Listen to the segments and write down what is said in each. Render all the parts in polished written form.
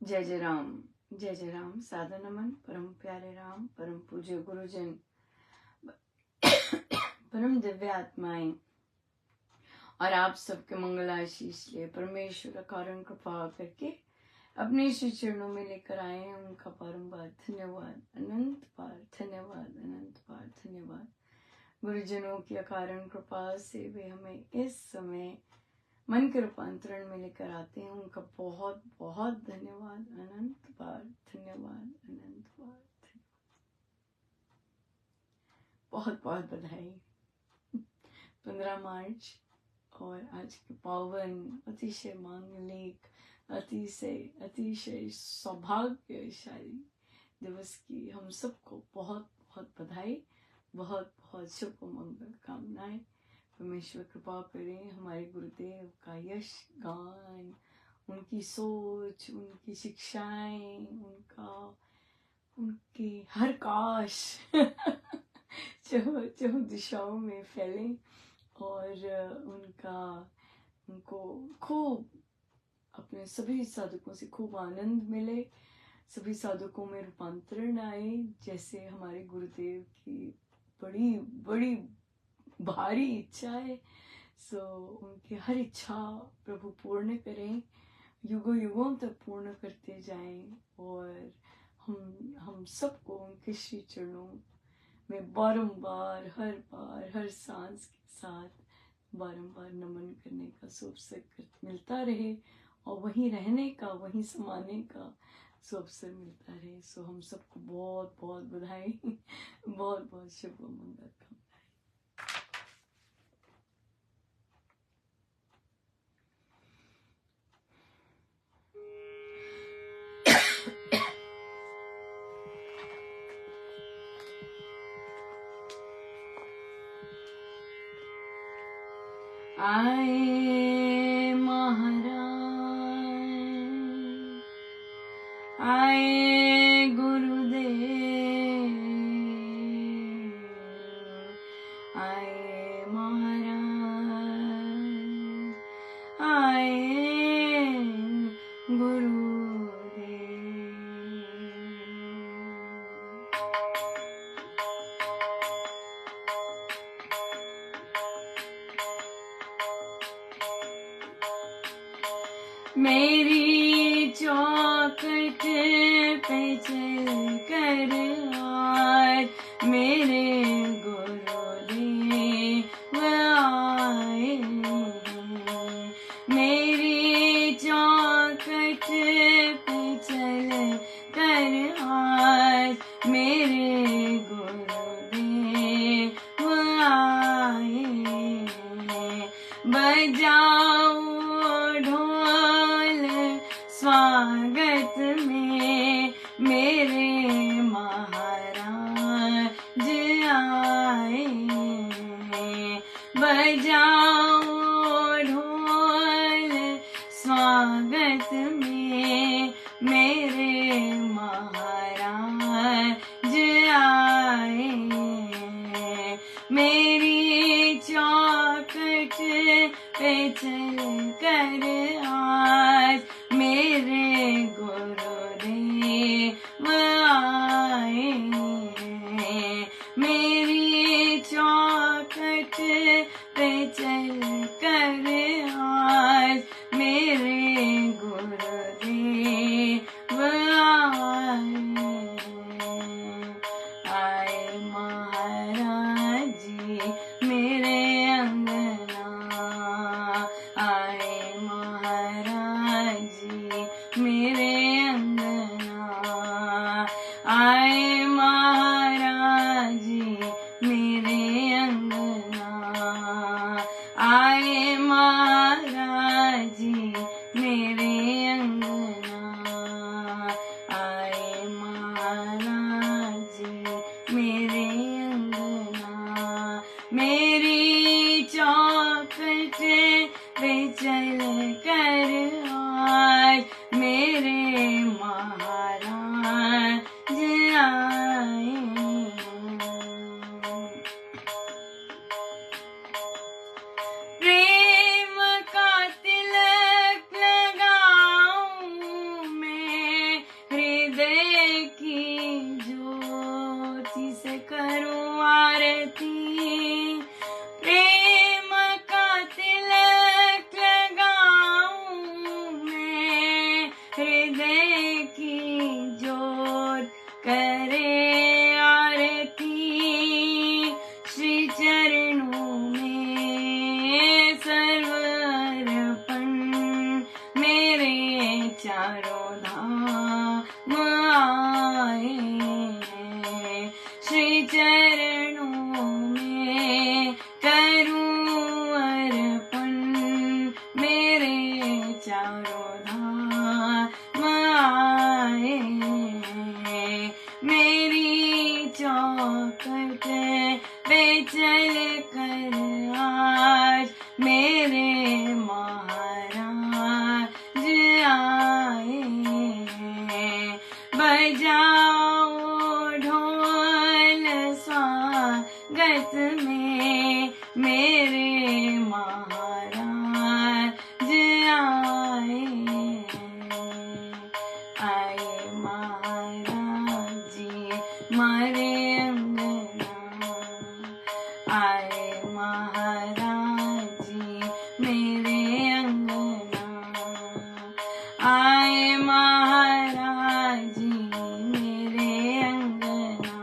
जय जय राम, जय जय राम। सादर नमन परम प्यारे राम, परम पूज्य गुरुजन, परम दिव्य आत्माएं और आप सबके मंगल आशीष लिए परमेश्वर कारण कृपा करके अपने श्री चरणों में लेकर आए हैं। उनका बारंबार धन्यवाद, अनंत बार धन्यवाद, अनंत बार धन्यवाद। गुरुजनों की अकारण कृपा से वे हमें इस समय मन के रूपांतरण में लेकर आते हैं। उनका बहुत बहुत धन्यवाद, अनंत बार धन्यवाद, अनंत बार धन्यवाद। बहुत बहुत बधाई। 15 मार्च और आज के पावन अतिशय मांगलिक अतिशय सौभाग्यशाली दिवस की हम सबको बहुत बहुत बधाई, बहुत बहुत शुभ मंगल कामनाएं। परमेश्वर कृपा करें हमारे गुरुदेव का यश गान, उनकी सोच, उनकी शिक्षाएं, उनके हर काश चहुँ दिशाओं में फैले और उनको खूब अपने सभी साधकों से खूब आनंद मिले, सभी साधकों में रूपांतरण आए। जैसे हमारे गुरुदेव की बड़ी बड़ी भारी इच्छा है, सो उनकी हर इच्छा प्रभु पूर्ण करें, युगों युगों तक पूर्ण करते जाएं और हम सबको उनके श्री चरणों में बारंबार हर सांस के साथ बारंबार नमन करने का अवसर मिलता रहे और वहीं रहने का, वहीं समाने का अवसर मिलता रहे। सो हम सबको बहुत बहुत बधाई, बहुत बहुत शुभ मंगल कामनाएं। आए महाराज, आए गुरुदेव, आए महाराज, आए गुरुदेव। मेरी चौखट पे चल कर आज मेरे गुरुदेव आए हैं। मेरी चौखट पे चल कर आज मेरे गुरुदेव आए हैं। बजाओ स्वागत में मेरे महाराज आए हैं। बजाओ ढोल स्वागत में मेरे महाराज आए हैं। मेरी चौखट पे चल कर आज मेरे गुरुदेव आए हैं। मेरी चौखट पे चल कर आज मेरे गुरुदेव आए महाराज जी मेरे अंगना, आए महाराज जी मेरे अंगना, आए महाराज जी मेरे अंगना, आए महाराज जी मेरे अंगना, आए महाराज जी मेरे अंगना। मेरी चौखट पे चल कर आज मेरे चारों धाम आए हैं। श्री चरणों में करूं अर्पण, मेरे चारों धाम आए हैं। मेरी चौखट पे चल कर आज मेरे महाराज आए हैं। बजाओ ढोल स्वागत में मेरे महाराज आए हैं। आए महाराज जी मारे अंगना, आए महाराज जी मेरे अंगना, आए महाराज जी मेरे अंगना,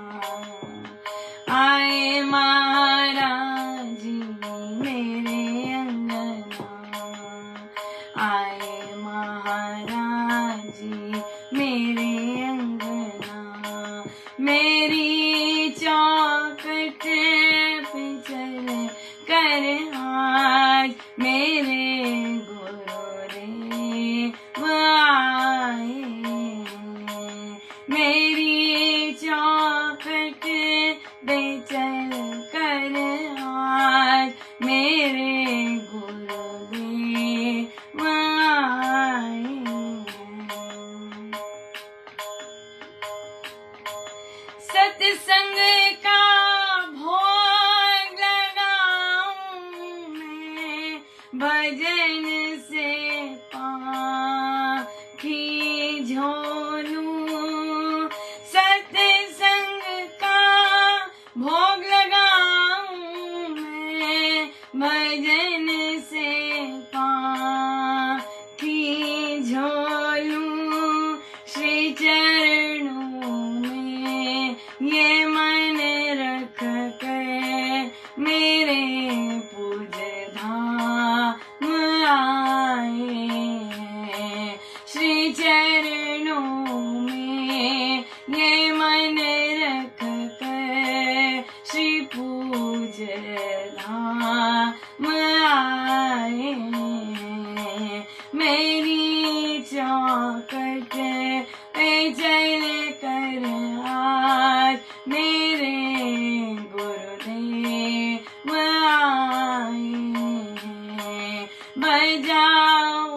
आए महाराज जी मेरे अंगना, आए महाराज जी मेरे अंगना। मेरी चौखट पे चल कर आज मेरे गुरुदेव आए हैं। मेरी चौखट पे चल कर आज मेरे गुरुदेव आए हैं। सत्संग का भोग लगाऊं मैं, भजन से पाखी झोलूं। सत्संग का भोग लगाऊं मैं, भजन से पाखी झोलूं। श्री चरणों में ये मन रख कर मेरे पूज धाम आए हैं। श्री चरणों में ये मन रख कर श्री पूज धाम आए हैं। मेरी चौखट पे चल कर आज मेरे गुरुदेव आए हैं। बजाओ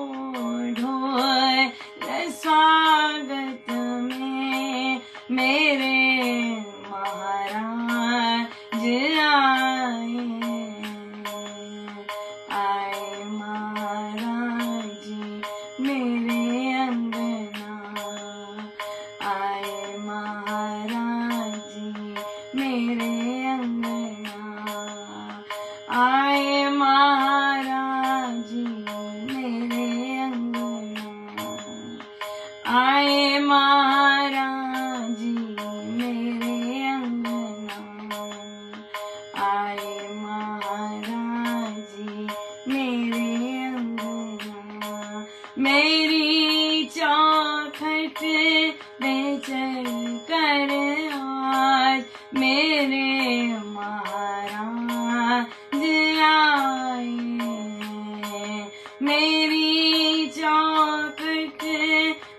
ढोल स्वागत में मेरे महाराज आए हैं। आए महाराज जी मेरे अंगना, आए महाराज जी मेरे अंगना, आए महाराज जी मेरे अंगना, आए महाराज जी मेरे अंगना, आए महाराज जी मेरे अंगना। मेरी चौखट पे चल कर आज मेरे महाराज आए हैं। मेरी चौखट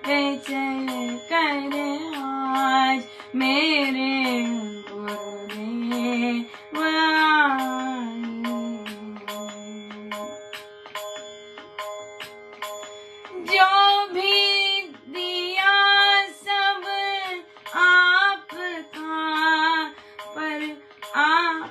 पे चल कर आज मेरे गुरुदेव आए हैं। जो भी दिया सब आपका, पर आप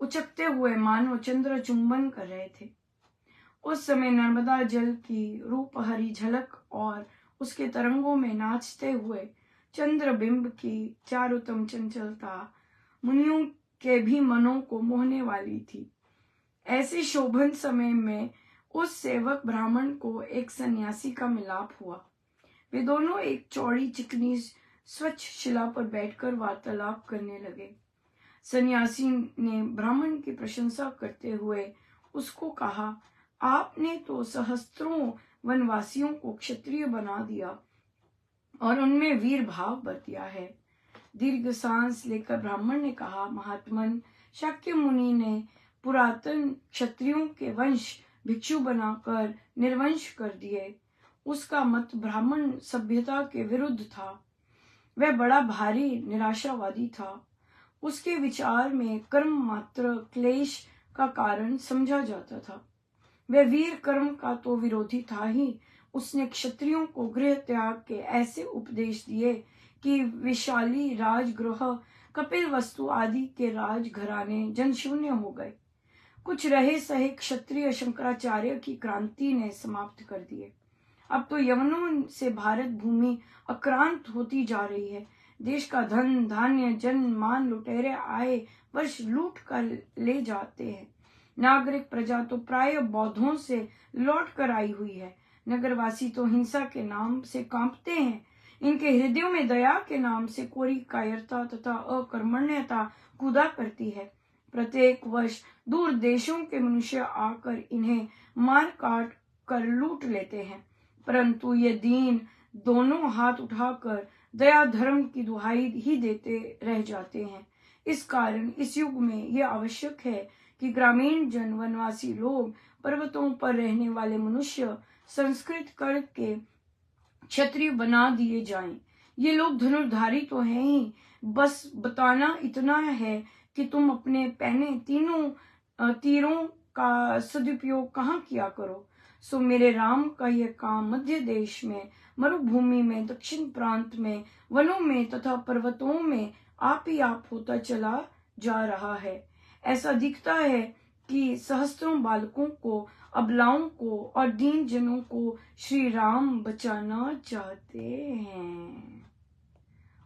उचकते हुए मानो चंद्र चुंबन कर रहे थे। उस समय नर्मदा जल की रूपहरी झलक और उसके तरंगों में नाचते हुए चंद्रबिंब की चारुतम चंचलता मुनियों के भी मनों को मोहने वाली थी। ऐसे शोभन समय में उस सेवक ब्राह्मण को एक सन्यासी का मिलाप हुआ। वे दोनों एक चौड़ी चिकनी स्वच्छ शिला पर बैठकर वार्तालाप करने लगे। सन्यासी ने ब्राह्मण की प्रशंसा करते हुए उसको कहा, आपने तो सहस्त्रों वनवासियों को क्षत्रिय बना दिया और उनमें वीर भाव भर दिया है। दीर्घ सांस लेकर ब्राह्मण ने कहा, महात्मन, शाक्य मुनि ने पुरातन क्षत्रियों के वंश भिक्षु बनाकर निर्वंश कर दिए। उसका मत ब्राह्मण सभ्यता के विरुद्ध था। वह बड़ा भारी निराशावादी था। उसके विचार में कर्म मात्र क्लेश का कारण समझा जाता था। वह वीर कर्म का तो विरोधी था ही। उसने क्षत्रियों को गृह त्याग के ऐसे उपदेश दिए कि विशाली राजगृह, कपिल वस्तु आदि के राजघराने जनशून्य हो गए। कुछ रहे सहे क्षत्रिय शंकराचार्य की क्रांति ने समाप्त कर दिए। अब तो यवनों से भारत भूमि अक्रांत होती जा रही है। देश का धन धान्य जन मान लुटेरे आए वर्ष लूट कर ले जाते हैं। नागरिक प्रजा तो प्राय बौद्धों से लौट कर आई हुई है। नगरवासी तो हिंसा के नाम से कांपते हैं। इनके हृदयों में दया के नाम से कोरी कायरता तथा अकर्मण्यता कूदा करती है। प्रत्येक वर्ष दूर देशों के मनुष्य आकर इन्हें मार काट कर लूट लेते हैं, परंतु ये दीन दोनों हाथ उठाकर दया धर्म की दुहाई ही देते रह जाते हैं। इस कारण इस युग में यह आवश्यक है कि ग्रामीण जन वनवासी लोग, पर्वतों पर रहने वाले मनुष्य संस्कृत करके क्षत्रिय बना दिए जाएं। ये लोग धनुर्धारी तो हैं ही, बस बताना इतना है कि तुम अपने पहने तीनों तीरों का सदुपयोग कहाँ किया करो। सो मेरे राम का यह काम मध्य देश में, मरुभूमि में, दक्षिण प्रांत में, वनों में तथा पर्वतों में आप ही आप होता चला जा रहा है। ऐसा दिखता है कि सहस्त्रों बालकों को, अबलाओं को और दीन जनों को श्री राम बचाना चाहते हैं।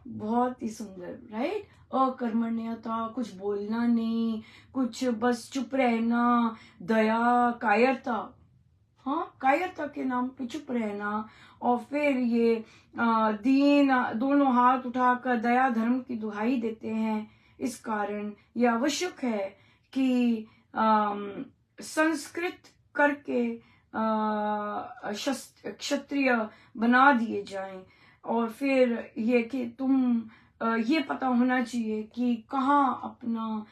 बहुत ही सुंदर, राइट। अकर्मण्यता, कुछ बोलना नहीं, कुछ बस चुप रहना, दया, कायरता, हाँ, कायरता के नाम पे चुप रहना, और फिर ये दीन दोनों हाथ उठाकर दया धर्म की दुहाई देते हैं। इस कारण यह आवश्यक है कि संस्कृत करके क्षत्रिय बना दिए जाएं। और फिर ये कि तुम ये पता होना चाहिए कि कहाँ अपना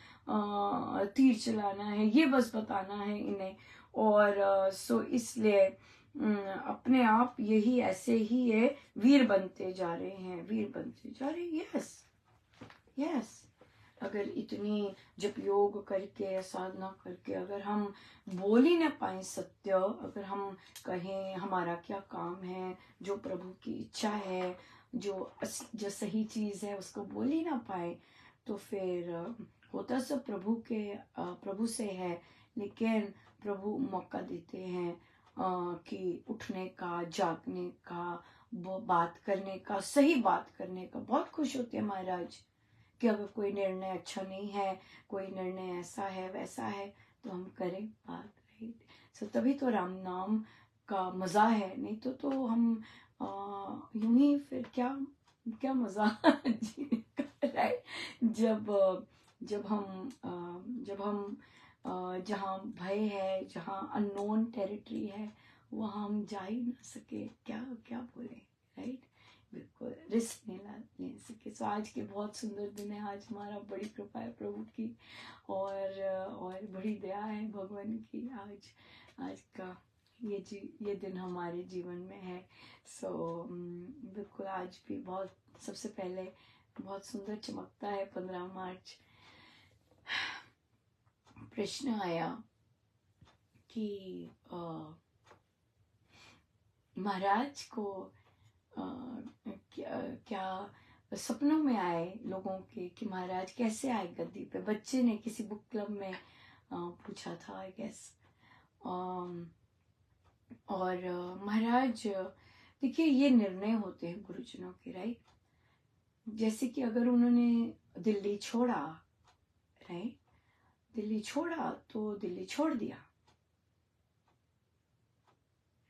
तीर चलाना है, ये बस बताना है इन्हें। और सो इसलिए अपने आप यही ऐसे ही ये वीर बनते जा रहे हैं, वीर बनते जा रहे हैं। यस यस, अगर इतनी जप योग करके, साधना करके अगर हम बोल ही ना पाए सत्य, अगर हम कहें हमारा क्या काम है, जो प्रभु की इच्छा है, जो सही चीज है उसको बोल ही ना पाए, तो फिर होता सब प्रभु से है। लेकिन प्रभु मौका देते हैं कि उठने का, जागने का, बात करने का, सही बात करने का। बहुत खुश होते हैं महाराज कि अगर कोई निर्णय अच्छा नहीं है, कोई निर्णय ऐसा है वैसा है, तो हम करें बात, राइट। सो तभी तो राम नाम का मजा है, नहीं तो हम यूं ही फिर क्या मजा जीने का, राइट। जब हम जहाँ भय है, जहाँ अननोन टेरिटरी है, वहाँ हम जा ही ना सके, क्या बोले, राइट। बिल्कुल रिस्क नहीं ले सके। सो आज के बहुत सुंदर दिन है। आज हमारा बड़ी कृपा है प्रभु की, और बड़ी दया है भगवान की। आज का ये दिन हमारे जीवन में है। सो बिल्कुल आज भी बहुत, सबसे पहले बहुत सुंदर चमकता है 15 मार्च। प्रश्न आया कि महाराज को क्या सपनों में आए लोगों के कि महाराज कैसे आए गद्दी पे। बच्चे ने किसी बुक क्लब में पूछा था आई गेस। और महाराज देखिए ये निर्णय होते हैं गुरुजनों के, राइट। जैसे कि अगर उन्होंने दिल्ली छोड़ा, राइट, दिल्ली छोड़ा तो दिल्ली छोड़ दिया,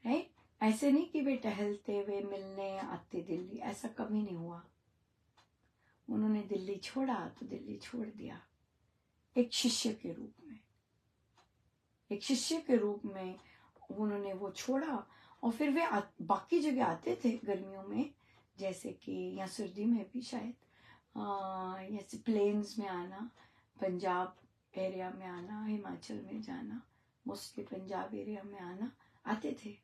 राइट। ऐसे नहीं कि वे टहलते हुए मिलने आते दिल्ली, ऐसा कभी नहीं हुआ। उन्होंने दिल्ली छोड़ा तो दिल्ली छोड़ दिया, एक शिष्य के रूप में। एक शिष्य के रूप में उन्होंने वो छोड़ा। और फिर वे बाकी जगह आते थे गर्मियों में, जैसे कि या सर्दी में भी शायद, जैसे प्लेन्स में आना, पंजाब एरिया में आना, हिमाचल में जाना, मोस्टली पंजाब एरिया में आना, आते थे।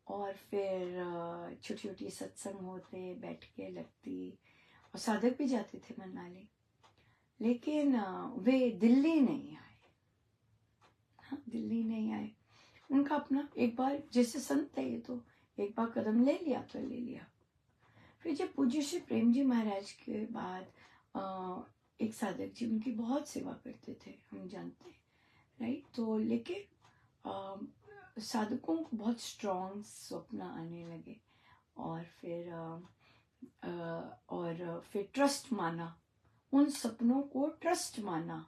और फिर छोटी छोटी सत्संग होते, बैठ के लगती, और साधक भी जाते थे मनाली। लेकिन वे दिल्ली नहीं आए। हाँ, दिल्ली नहीं आए। उनका अपना एक बार, जैसे संत है ये तो, एक बार कदम ले लिया तो ले लिया। फिर जब पूज्य श्री प्रेम जी महाराज के बाद एक साधक जी उनकी बहुत सेवा करते थे, हम जानते हैं, राइट। तो लेकिन साधकों को बहुत स्ट्रॉन्ग स्वप्न आने लगे। और फिर ट्रस्ट माना, उन सपनों को ट्रस्ट माना।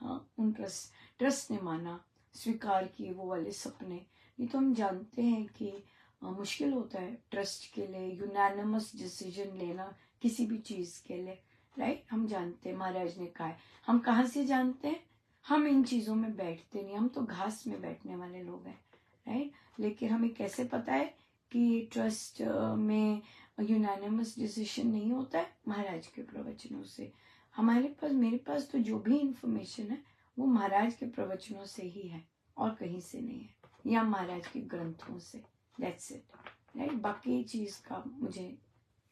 हाँ, उन ट्रस्ट ने माना, स्वीकार किए वो वाले सपने। नहीं तो हम जानते हैं कि मुश्किल होता है ट्रस्ट के लिए यूनानिमस डिसीजन लेना किसी भी चीज के लिए, राइट। हम जानते हैं, महाराज ने कहा है। हम कहाँ से जानते हैं? हम इन चीजों में बैठते नहीं, हम तो घास में बैठने वाले लोग हैं, राइट। लेकिन हमें कैसे पता है कि ट्रस्ट में यूनानिमस डिसीजन नहीं होता है? महाराज के प्रवचनों से। हमारे पास, मेरे पास तो जो भी इंफॉर्मेशन है वो महाराज के प्रवचनों से ही है, और कहीं से नहीं है, या महाराज के ग्रंथों से। That's it, right. बाकी चीज का मुझे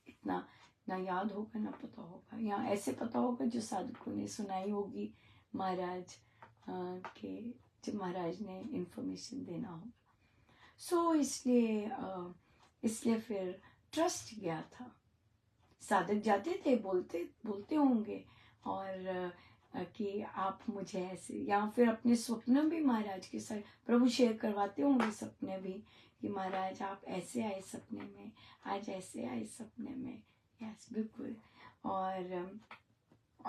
इतना ना याद होगा ना पता होगा, या ऐसे पता होगा जो साधकों ने सुनाई होगी महाराज के, जब महाराज ने इंफॉर्मेशन देना होगा। सो इसलिए फिर ट्रस्ट गया था। साधक जाते थे, बोलते होंगे और कि आप मुझे ऐसे, या फिर अपने स्वप्न भी महाराज के साथ प्रभु शेयर करवाते होंगे, सपने भी, कि महाराज आप ऐसे आए सपने में, आज ऐसे आए सपने में। यस, बिल्कुल। और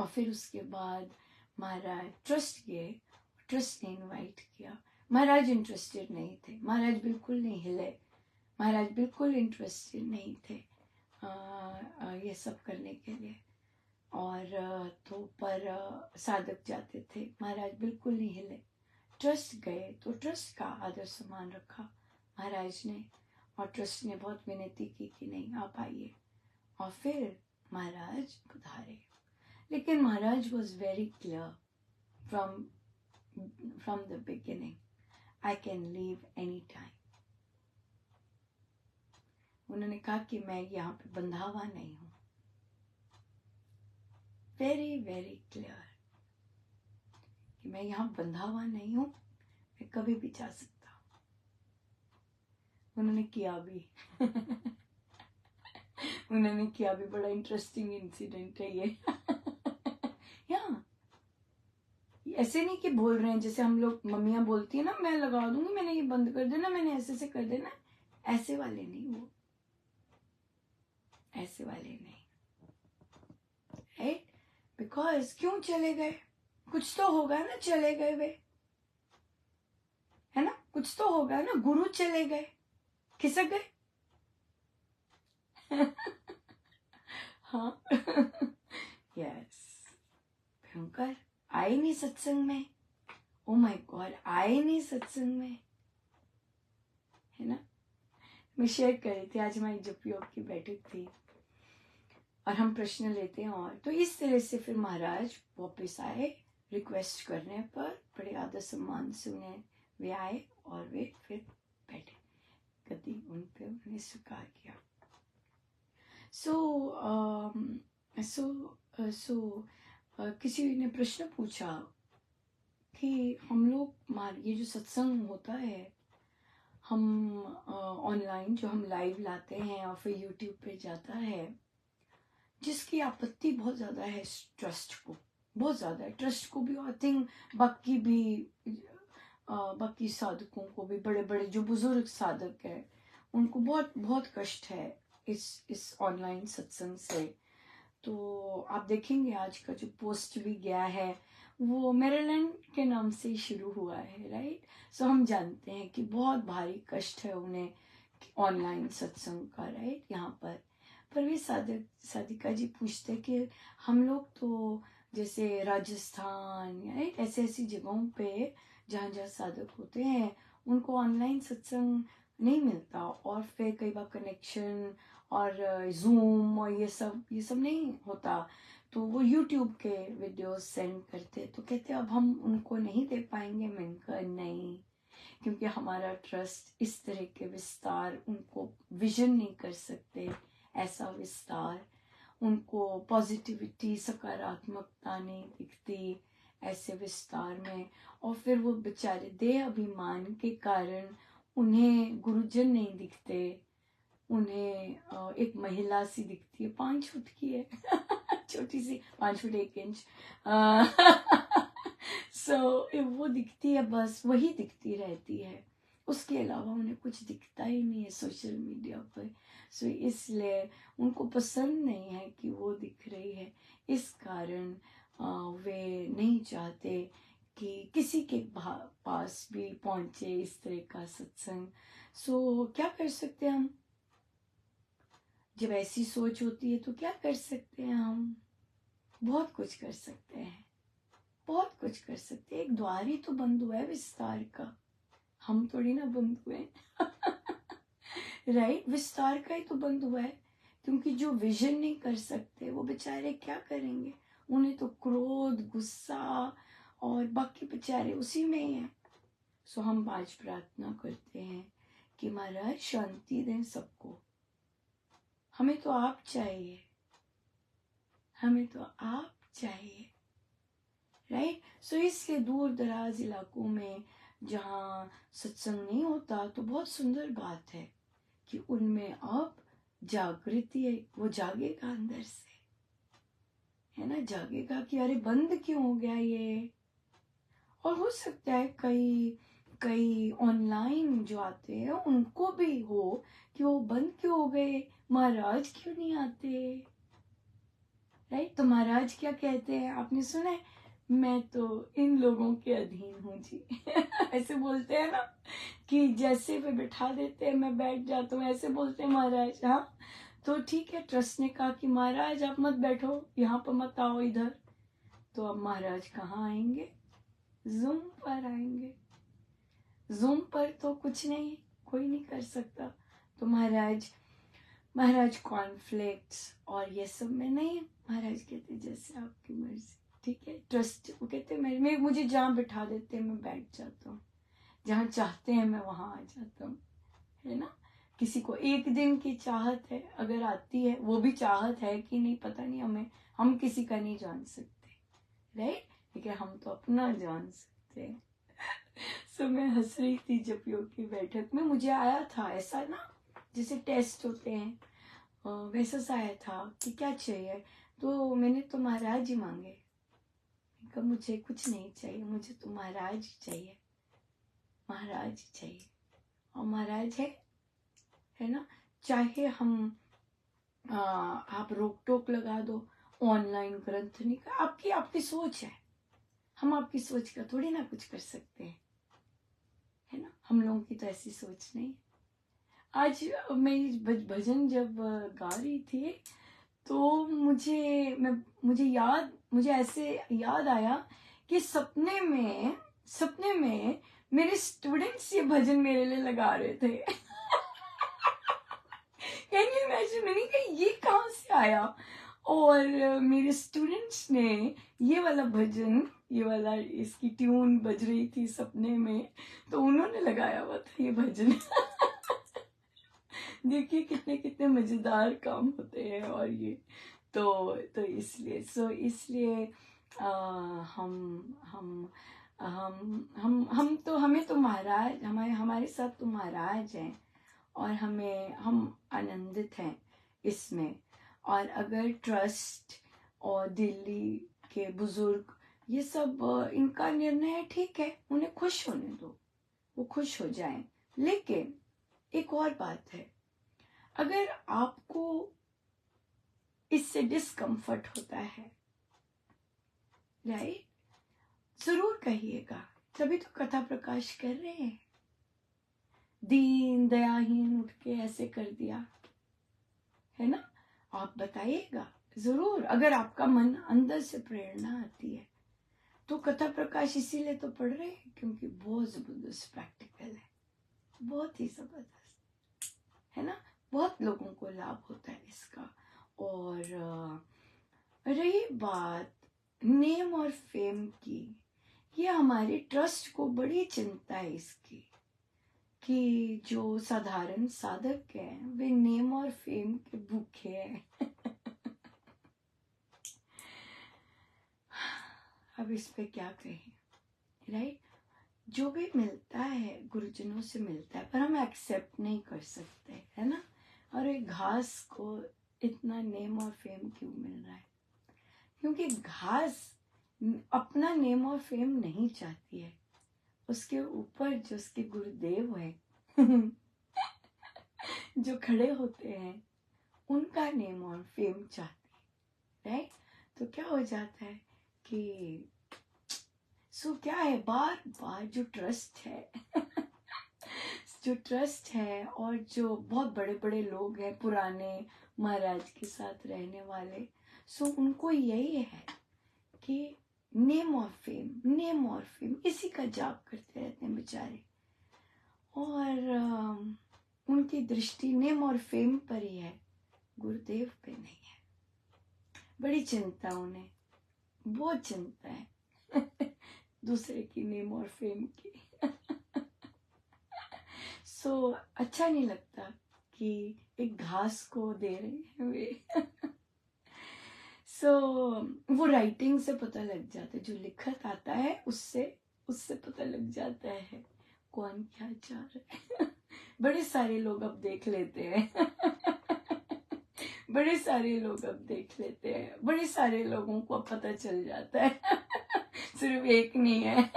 फिर उसके बाद महाराज ट्रस्ट गए, ट्रस्ट ने इनवाइट किया। महाराज इंटरेस्टेड नहीं थे, महाराज बिल्कुल नहीं हिले, महाराज बिल्कुल इंटरेस्टेड नहीं थे ये सब करने के लिए। और तो पर साधक जाते थे, महाराज बिल्कुल नहीं हिले। ट्रस्ट गए तो ट्रस्ट का आदर सम्मान रखा महाराज ने, और ट्रस्ट ने बहुत विनती की कि नहीं आप आइए। और फिर महाराज पधारे। लेकिन महाराज was very clear from the beginning, I can leave any time. उन्होंने कहा कि मैं यहाँ पे बंधा हुआ नहीं हूं। वेरी वेरी क्लियर कि मैं यहाँ बंधा हुआ नहीं हूं, मैं कभी भी जा सकता हूं। उन्होंने किया भी उन्होंने किया भी। बड़ा इंटरेस्टिंग इंसिडेंट है ये या ऐसे नहीं कि बोल रहे हैं जैसे हम लोग, मम्मियां बोलती है ना, मैं लगा दूंगी, मैंने ये बंद कर देना, मैंने ऐसे से कर देना। ऐसे वाले नहीं, वो ऐसे वाले नहीं, राइट। बिकॉज क्यों चले गए? कुछ तो होगा ना, चले गए वे, है ना, कुछ तो होगा ना। गुरु चले गए, खिसक गए हाँ यस, भयंकर। आए नहीं सत्संग में, ओ माय गॉड, आए नहीं सत्संग में, है ना। मैं शेयर कर रही थी, आज हमारी जप योग की बैठक थी और हम प्रश्न लेते हैं। और तो इस तरह से फिर महाराज वापस आए, रिक्वेस्ट करने पर बड़े आदर सम्मान से वे आए और वे फिर बैठे गद्दी उन पे, उन्हें स्वीकार किया। किसी ने प्रश्न पूछा कि हम लोग, ये जो सत्संग होता है, हम ऑनलाइन जो हम लाइव लाते हैं और फिर यूट्यूब पे जाता है, जिसकी आपत्ति बहुत ज़्यादा है ट्रस्ट को, बहुत ज़्यादा है ट्रस्ट को भी। आई थिंक बाकी भी बाकी साधकों को भी, बड़े बड़े जो बुजुर्ग साधक है उनको बहुत बहुत कष्ट है इस ऑनलाइन सत्संग से। तो आप देखेंगे आज का जो पोस्ट भी गया है वो मेरीलैंड के नाम से ही शुरू हुआ है, राइट। सो हम जानते हैं कि बहुत भारी कष्ट है उन्हें ऑनलाइन सत्संग का, राइट। यहाँ पर भी साधक साधिका जी पूछते कि हम लोग तो जैसे राजस्थान, राइट, ऐसे ऐसी जगहों पे जहाँ जहाँ साधक होते हैं उनको ऑनलाइन सत्संग नहीं मिलता, और फिर कई बार कनेक्शन और जूम और ये सब नहीं होता, तो वो यूट्यूब के वीडियोस सेंड करते। तो कहते अब हम उनको नहीं दे पाएंगे। मैंने कहा नहीं, क्योंकि हमारा ट्रस्ट इस तरह के विस्तार उनको विजन नहीं कर सकते, ऐसा विस्तार उनको पॉजिटिविटी सकारात्मकता नहीं दिखती ऐसे विस्तार में। और फिर वो बेचारे देह अभिमान के कारण उन्हें गुरुजन नहीं दिखते, उन्हें एक महिला सी दिखती है, 5 फुट की है छोटी सी, 5 फुट 1 इंच सो वो दिखती है, बस वही दिखती रहती है, उसके अलावा उन्हें कुछ दिखता ही नहीं है सोशल मीडिया पर। सो इसलिए उनको पसंद नहीं है कि वो दिख रही है, इस कारण वे नहीं चाहते कि किसी के पास भी पहुंचे इस तरह का सत्संग। सो क्या कर सकते हैं हम, जब ऐसी सोच होती है तो क्या कर सकते हैं हम? बहुत कुछ कर सकते हैं, बहुत कुछ कर सकते हैं। एक द्वार ही तो बंद हुआ है विस्तार का, हम थोड़ी ना बंद हुए राइट। विस्तार का ही तो बंद हुआ है, क्योंकि जो विजन नहीं कर सकते वो बेचारे क्या करेंगे, उन्हें तो क्रोध गुस्सा और बाकी बेचारे उसी में ही है। सो हम आज प्रार्थना करते हैं कि महाराज शांति दें सबको, हमें तो आप चाहिए, हमें तो आप चाहिए, राइट। सो इसलिए दूर दराज इलाकों में जहाँ सत्संग नहीं होता तो बहुत सुंदर बात है कि उनमें अब जागृति है, वो जागेगा अंदर से, है ना, जागेगा कि अरे बंद क्यों हो गया ये। और हो सकता है कई ऑनलाइन जो आते हैं उनको भी हो कि वो बंद क्यों हो गए, महाराज क्यों नहीं आते, राइट। तो महाराज क्या कहते हैं आपने सुना है, मैं तो इन लोगों के अधीन हूँ जी ऐसे बोलते हैं ना कि जैसे वे बिठा देते हैं मैं बैठ जाता हूँ, ऐसे बोलते हैं महाराज। हाँ तो ठीक है, ट्रस्ट ने कहा कि महाराज आप मत बैठो यहाँ पर, मत आओ इधर। तो अब महाराज कहाँ आएंगे, जूम पर आएंगे। जूम पर तो कुछ नहीं, कोई नहीं कर सकता। तो महाराज कॉन्फ्लिक्ट्स और ये सब में नहीं, महाराज कहते जैसे आपकी मर्जी, ठीक है। ट्रस्ट, वो कहते मैं मुझे जहाँ बिठा देते हैं मैं बैठ जाता हूँ, जहाँ चाहते हैं मैं वहां आ जाता हूँ, है ना। किसी को एक दिन की चाहत है, अगर आती है, वो भी चाहत है कि नहीं पता नहीं, हम किसी का नहीं जान सकते, राइट, लेकिन हम तो अपना जान सकते हैं सो मैं हंस रही थी जब योग की बैठक में मुझे आया था ऐसा ना, जैसे टेस्ट होते हैं वैसा सा आया था कि क्या चाहिए, तो मैंने तो महाराज ही मांगे, कहा मुझे कुछ नहीं चाहिए, मुझे तो महाराज ही चाहिए, महाराज ही चाहिए। और महाराज है ना, चाहे हम आप रोक टोक लगा दो, ऑनलाइन ग्रंथ नहीं कर, आपकी सोच है, हम आपकी सोच का थोड़ी ना कुछ कर सकते हैं, है ना, हम लोगों की तो ऐसी सोच नहीं। आज मैं भजन जब गा रही थी तो मुझे ऐसे याद आया कि सपने में मेरे स्टूडेंट्स ये भजन मेरे लिए लगा रहे थे कैन यू इमेजिन, मैंने कहा ये कहाँ से आया, और मेरे स्टूडेंट्स ने ये वाला भजन, ये वाला इसकी ट्यून बज रही थी सपने में, तो उन्होंने लगाया हुआ था ये भजन देखिए कितने कितने मजेदार काम होते हैं। और ये तो इसलिए हम तो, हमें तो महाराज, हमारे साथ तो महाराज हैं, और हम आनंदित हैं इसमें। और अगर ट्रस्ट और दिल्ली के बुजुर्ग ये सब इनका निर्णय है, ठीक है, उन्हें खुश होने दो, वो खुश हो जाएं। लेकिन एक और बात है, अगर आपको इससे डिस्कम्फर्ट होता है, राइट, जरूर कहिएगा, तभी तो कथा प्रकाश कर रहे हैं। दीन दयाहीन उठ के ऐसे कर दिया, है ना, आप बताइएगा जरूर। अगर आपका मन अंदर से प्रेरणा आती है तो कथा प्रकाश इसीलिए तो पढ़ रहे हैं क्योंकि बहुत जबरदस्त प्रैक्टिकल है, बहुत ही जबरदस्त, है ना, बहुत लोगों को लाभ होता है इसका। और रही बात नेम और फेम की, ये हमारी ट्रस्ट को बड़ी चिंता है इसकी कि जो साधारण साधक हैं वे नेम और फेम के भूखे हैं। अब इस पे क्या कहें, राइट। जो भी मिलता है गुरुजनों से मिलता है, पर हम एक्सेप्ट नहीं कर सकते, है ना। और एक घास को इतना नेम और फेम क्यों मिल रहा है? क्योंकि घास अपना नेम और फेम नहीं चाहती है, उसके ऊपर जो उसके गुरुदेव हैं जो खड़े होते हैं उनका नेम और फेम चाहती है, राइट। तो क्या हो जाता है कि क्या है, बार बार जो ट्रस्ट है जो ट्रस्ट है और जो बहुत बड़े बड़े लोग हैं पुराने महाराज के साथ रहने वाले, उनको यही है कि नेम और फेम इसी का जाप करते रहते हैं बेचारे। और उनकी दृष्टि नेम और फेम पर ही है, गुरुदेव पे नहीं है। बड़ी चिंता उन्हें, बहुत चिंता है दूसरे की नेम और फेम की अच्छा नहीं लगता कि एक घास को दे रहे हैं वे वो राइटिंग से पता लग जाता है, जो लिखत आता है उससे पता लग जाता है कौन क्या चाह रहा है बड़े सारे लोग अब देख लेते हैं बड़े सारे लोग अब देख लेते हैं, बड़े सारे लोगों को अब पता चल जाता है सिर्फ एक नहीं है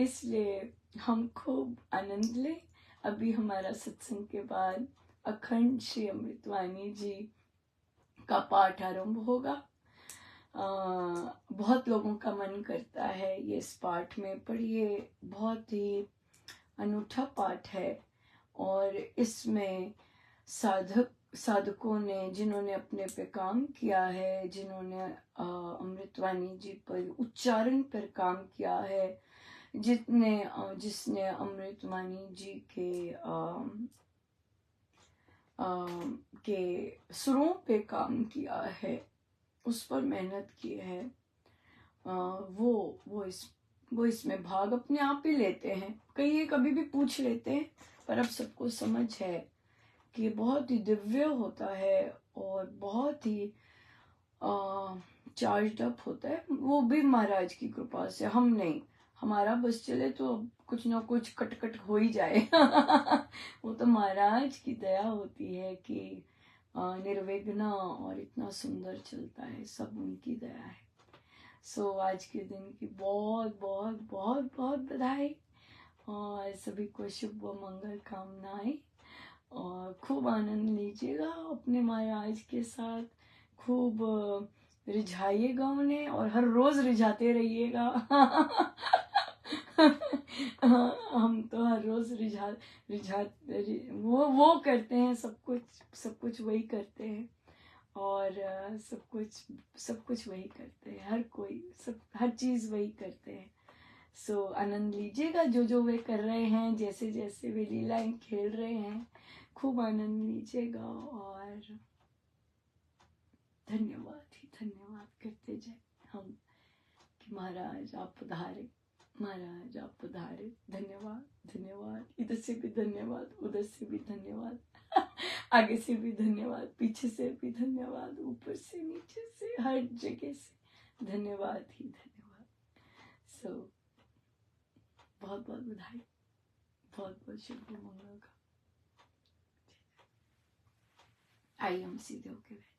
इसलिए हम खूब आनंद लें। अभी हमारा सत्संग के बाद अखंड श्री अमृतवाणी जी का पाठ आरंभ होगा। बहुत लोगों का मन करता है ये इस पाठ में पढ़िए, बहुत ही अनूठा पाठ है। और इसमें साधकों ने, जिन्होंने अपने पे काम किया है, जिन्होंने अमृतवाणी जी पर उच्चारण पर काम किया है, जिसने अमृतवाणी जी के सुरों पे काम किया है, उस पर मेहनत की है, वो इसमें भाग अपने आप ही लेते हैं। कई कभी भी पूछ लेते हैं, पर अब सबको समझ है कि बहुत ही दिव्य होता है और बहुत ही चार्ज्ड अप होता है, वो भी महाराज की कृपा से। हम नहीं, हमारा बस चले तो कुछ ना कुछ कट हो ही जाए वो तो महाराज की दया होती है कि निर्विघ्न और इतना सुंदर चलता है, सब उनकी दया है। आज के दिन की बहुत बहुत बहुत बहुत बधाई और सभी को शुभ व मंगल कामनाएं। और खूब आनंद लीजिएगा अपने महाराज के साथ, खूब रिझाइएगा उन्हें और हर रोज रिझाते रहिएगा हम तो हर रोज वो करते हैं, सब कुछ वही करते हैं और सब कुछ वही करते हैं, हर चीज वही करते हैं। आनंद लीजिएगा जो वे कर रहे हैं, जैसे जैसे वे लीलाएं खेल रहे हैं, खूब आनंद लीजिएगा और धन्यवाद ही धन्यवाद करते जाए हम कि महाराज आप पधारे, महाराज आप पधारे। धन्यवाद धन्यवाद, इधर से भी धन्यवाद, उधर से भी धन्यवाद आगे से भी धन्यवाद, पीछे से भी धन्यवाद, ऊपर से नीचे से हर जगह से धन्यवाद ही धन्यवाद। बहुत बहुत बधाई, बहुत बहुत शुभ मंगल का। आइए हम सीधे होके बैठे।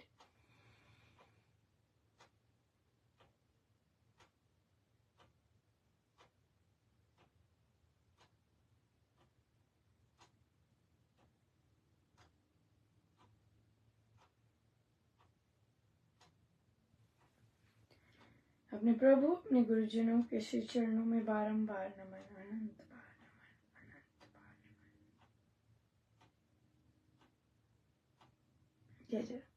अपने प्रभु अपने गुरुजनों के श्री चरणों में बारंबार नमन, अनंत बार नमन, अनंत बार नमन। जय जय।